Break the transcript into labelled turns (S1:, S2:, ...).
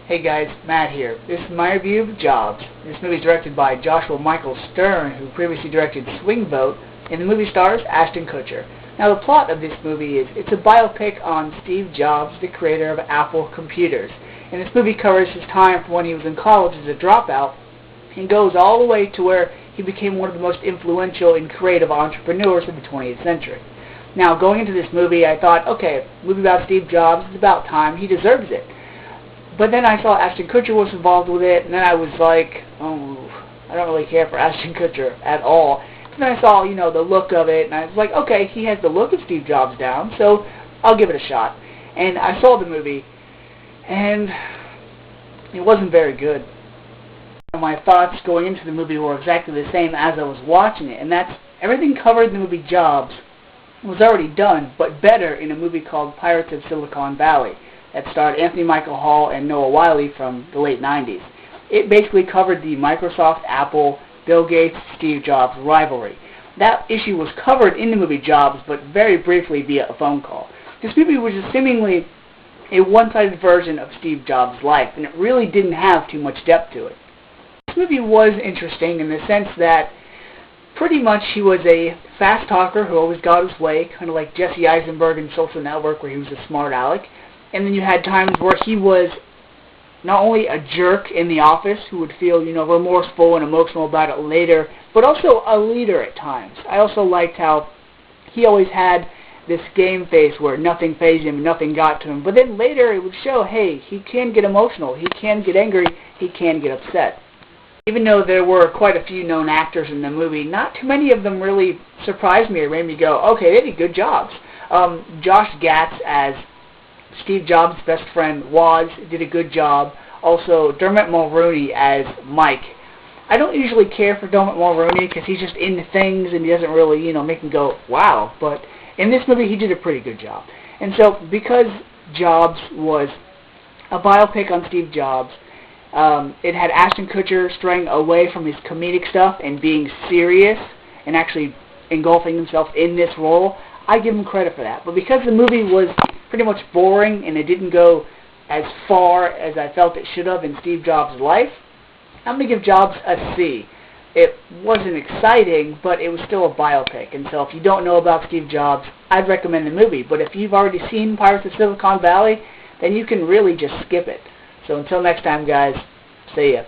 S1: Hey guys, Matt here. This is my review of Jobs. This movie is directed by Joshua Michael Stern, who previously directed Swing Vote, and the movie stars Ashton Kutcher. Now the plot of this movie is, it's a biopic on Steve Jobs, the creator of Apple computers. And this movie covers his time from when he was in college as a dropout, and goes all the way to where he became one of the most influential and creative entrepreneurs of the 20th century. Now going into this movie, I thought, okay, movie about Steve Jobs, it's about time, he deserves it. But then I saw Ashton Kutcher was involved with it, and then I was like, oh, I don't really care for Ashton Kutcher at all. And then I saw, the look of it, and I was like, okay, he has the look of Steve Jobs down, so I'll give it a shot. And I saw the movie, and it wasn't very good. My thoughts going into the movie were exactly the same as I was watching it, and that's everything covered in the movie Jobs was already done, but better in a movie called Pirates of Silicon Valley that starred Anthony Michael Hall and Noah Wyle from the late 90s. It basically covered the Microsoft, Apple, Bill Gates, Steve Jobs rivalry. That issue was covered in the movie Jobs, but very briefly via a phone call. This movie was just seemingly a one-sided version of Steve Jobs' life, and it really didn't have too much depth to it. This movie was interesting in the sense that pretty much he was a fast talker who always got his way, kind of like Jesse Eisenberg in Social Network, where he was a smart aleck. And then you had times where he was not only a jerk in the office who would feel, remorseful and emotional about it later, but also a leader at times. I also liked how he always had this game face where nothing fazed him, nothing got to him. But then later it would show, hey, he can get emotional, he can get angry, he can get upset. Even though there were quite a few known actors in the movie, not too many of them really surprised me or made me go, okay, they did good jobs. Josh Gatz as Steve Jobs' best friend did a good job. Also, Dermot Mulroney as Mike. I don't usually care for Dermot Mulroney because he's just into things and he doesn't really, make me go, wow. But in this movie, he did a pretty good job. And so, because Jobs was a biopic on Steve Jobs, it had Ashton Kutcher straying away from his comedic stuff and being serious and actually engulfing himself in this role. I give him credit for that. But because the movie was pretty much boring and it didn't go as far as I felt it should have in Steve Jobs' life, I'm going to give Jobs a C. It wasn't exciting, but it was still a biopic. And so if you don't know about Steve Jobs, I'd recommend the movie. But if you've already seen Pirates of Silicon Valley, then you can really just skip it. So until next time, guys, see ya.